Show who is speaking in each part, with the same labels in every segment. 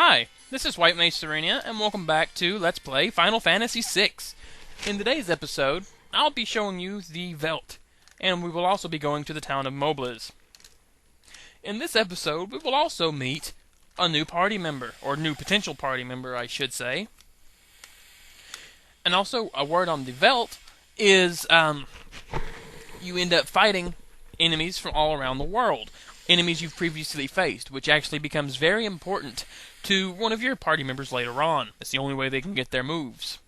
Speaker 1: Hi, this is White Mage Serenia, and welcome back to Let's Play Final Fantasy VI. In today's episode, I'll be showing you the Veldt, and we will also be going to the town of Mobliz. In this episode, we will also meet a new party member, or new potential party member, I should say. And also, a word on the Veldt is, you end up fighting enemies from all around the world. Enemies you've previously faced, which actually becomes very important to one of your party members later on. It's the only way they can get their moves.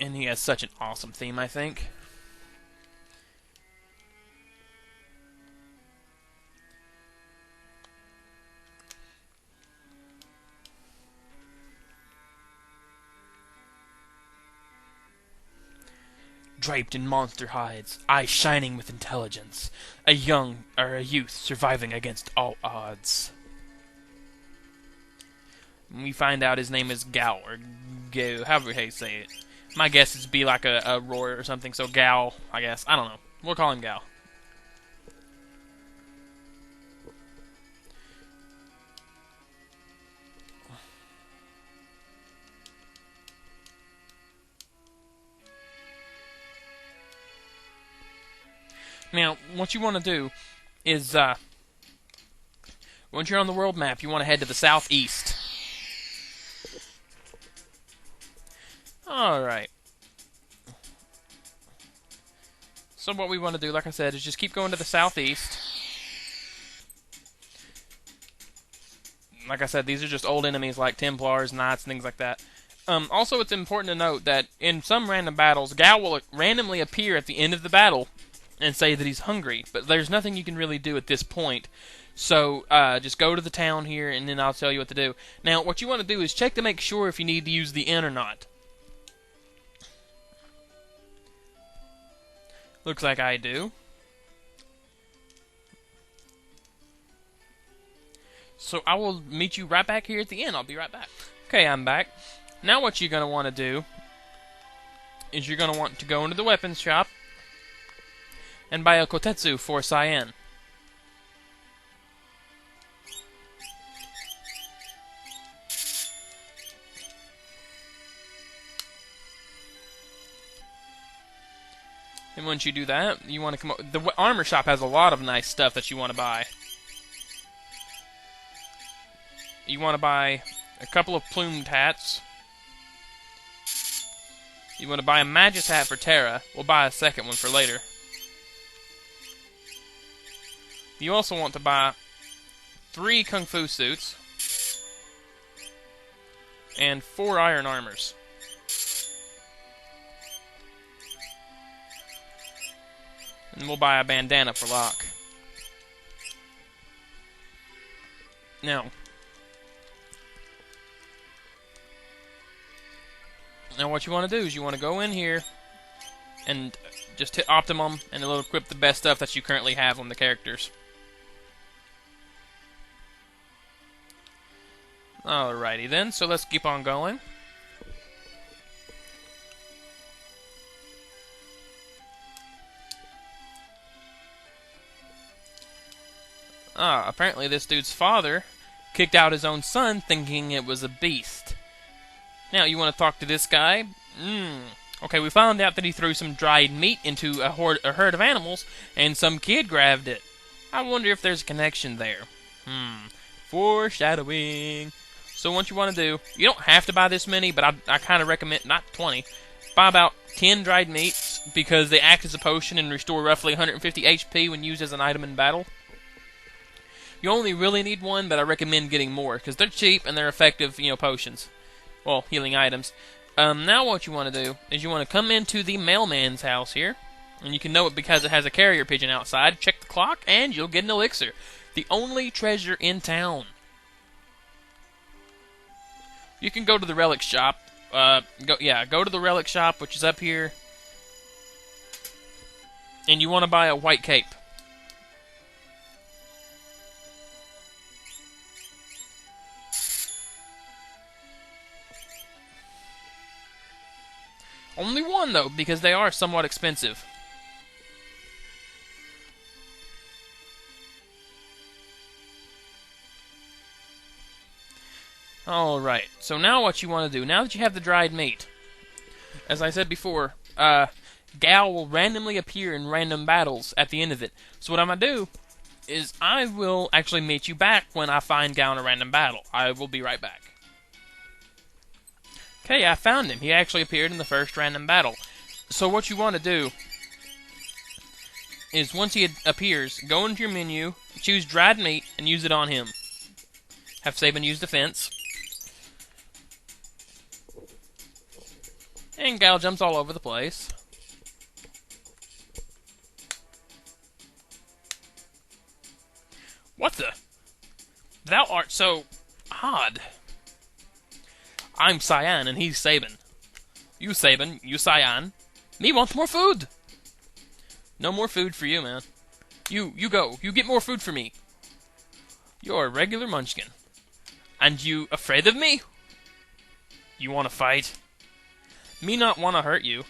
Speaker 1: And he has such an awesome theme, I think. Draped in monster hides, eyes shining with intelligence, a youth surviving against all odds. We find out his name is Gal, or Go, however you say it. My guess is be like a roar or something, so Gal, I guess. I don't know. We'll call him Gal. Now, what you want to do is, once you're on the world map, you want to head to the southeast. Alright. So what we want to do, like I said, is just keep going to the southeast. Like I said, these are just old enemies like Templars, Knights, and things like that. Also, it's important to note that in some random battles, Gal will randomly appear at the end of the battle and say that he's hungry, but there's nothing you can really do at this point. So, just go to the town here, and then I'll tell you what to do. Now, what you want to do is check to make sure if you need to use the inn or not. Looks like I do. So, I will meet you right back here at the inn. I'll be right back. Okay, I'm back. Now what you're going to want to do is you're going to want to go into the weapons shop and buy a kotetsu for Cyan. And once you do that, you want to come up. The armor shop has a lot of nice stuff that you want to buy. You want to buy a couple of plumed hats. You want to buy a Magus hat for Terra. We'll buy a second one for later. You also want to buy 3 Kung Fu suits and 4 iron armors. And we'll buy a bandana for Locke. Now what you want to do is you want to go in here and just hit Optimum, and it'll equip the best stuff that you currently have on the characters. Alrighty then, so let's keep on going. Apparently this dude's father kicked out his own son thinking it was a beast. Now, you want to talk to this guy? Okay, we found out that he threw some dried meat into a herd of animals, and some kid grabbed it. I wonder if there's a connection there. Foreshadowing. So what you want to do, you don't have to buy this many, but I kind of recommend, not 20, buy about 10 dried meats, because they act as a potion and restore roughly 150 HP when used as an item in battle. You only really need one, but I recommend getting more, because they're cheap and they're effective, potions. Well, healing items. Now what you want to do is you want to come into the mailman's house here, and you can know it because it has a carrier pigeon outside. Check the clock, and you'll get an elixir. The only treasure in town. You can go to the relic shop. Go to the relic shop, which is up here, and you want to buy a white cape. Only one, though, because they are somewhat expensive. Alright, so now what you want to do, now that you have the dried meat, as I said before, Gal will randomly appear in random battles at the end of it. So what I'm going to do is I will actually meet you back when I find Gal in a random battle. I will be right back. Okay, I found him. He actually appeared in the first random battle. So what you want to do is once he appears, go into your menu, choose dried meat, and use it on him. Have Saban use defense. And Gal jumps all over the place. What the? Thou art so odd. I'm Cyan and he's Saban. You Saban, you Cyan. Me wants more food. No more food for you, man. You go. You get more food for me. You're a regular munchkin. And you afraid of me? You want to fight? Me not want to hurt you.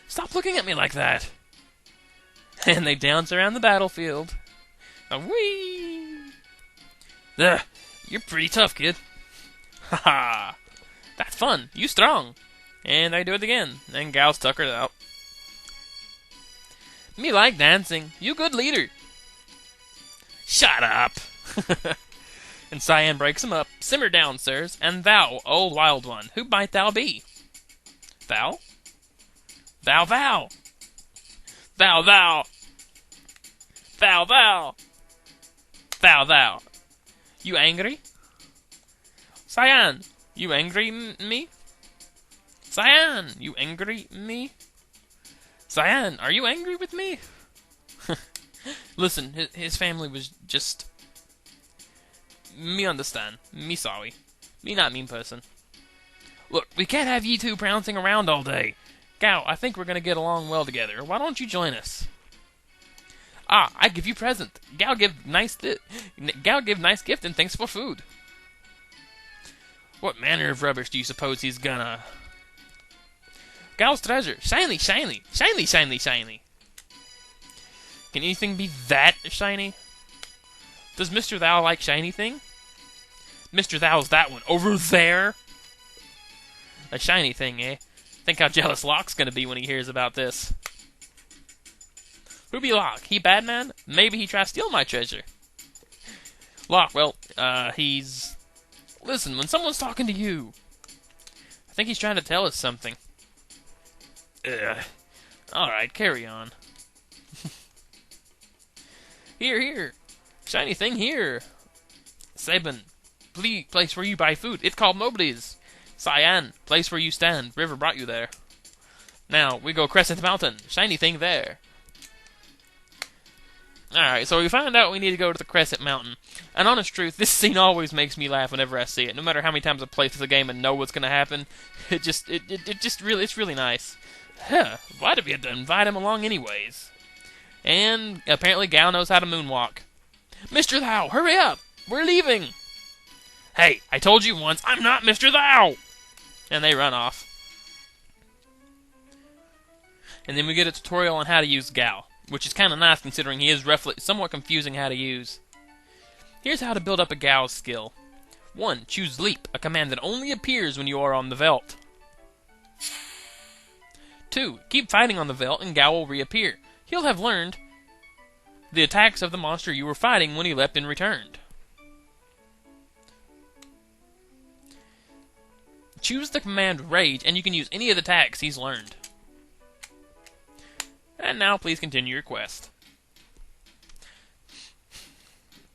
Speaker 1: Stop looking at me like that. And they dance around the battlefield. Whee! Ugh, you're pretty tough, kid. Haha. That's fun. You strong. And they do it again. And Gal's tuckered out. Me like dancing. You good leader. Shut up. And Cyan breaks him up. Simmer down, sirs. And thou, old wild one, who might thou be? Thou? Thou, thou. Thou, thou. Thou, thou. Thou, thou. You angry? Cyan, you angry me? Cyan, you angry me? Cyan, are you angry with me? Listen, his family was just... Me understand. Me sorry. Me not mean person. Look, we can't have ye two prancing around all day. Gal, I think we're gonna get along well together. Why don't you join us? Ah, I give you present. Gal give nice gift and thanks for food. What manner of rubbish do you suppose he's gonna... Gal's treasure. Shiny, shiny. Shiny, shiny, shiny. Can anything be that shiny? Does Mr. Thou like shiny thing? Mr. Thou's that one. Over there? A shiny thing, eh? Think how jealous Locke's gonna be when he hears about this. Who be Locke? He bad man? Maybe he try to steal my treasure. Locke, well, he's... Listen, when someone's talking to you, I think he's trying to tell us something. Ugh. Alright, carry on. Here. Shiny thing here. Saban, place where you buy food. It's called Mobliz. Cyan, place where you stand. River brought you there. Now, we go Crescent Mountain. Shiny thing there. Alright, so we find out we need to go to the Crescent Mountain. And honest truth, this scene always makes me laugh whenever I see it. No matter how many times I play through the game and know what's going to happen, it's really nice. Huh, why did we have to invite him along anyways? And apparently Gal knows how to moonwalk. Mr. Thou, hurry up! We're leaving! Hey, I told you once, I'm not Mr. Thou! And they run off. And then we get a tutorial on how to use Gal, which is kind of nice considering he is roughly somewhat confusing how to use. Here's how to build up a Gal skill. 1. Choose Leap, a command that only appears when you are on the Veldt. 2. Keep fighting on the Veldt and Gal will reappear. He'll have learned the attacks of the monster you were fighting when he leapt and returned. Choose the command Rage and you can use any of the attacks he's learned. And now please continue your quest.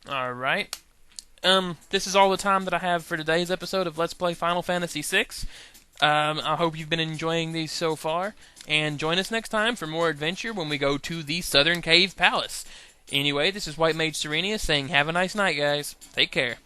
Speaker 1: Alright. This is all the time that I have for today's episode of Let's Play Final Fantasy VI. I hope you've been enjoying these so far, and join us next time for more adventure when we go to the Southern Cave Palace. Anyway, this is White Mage Serenia saying have a nice night, guys. Take care.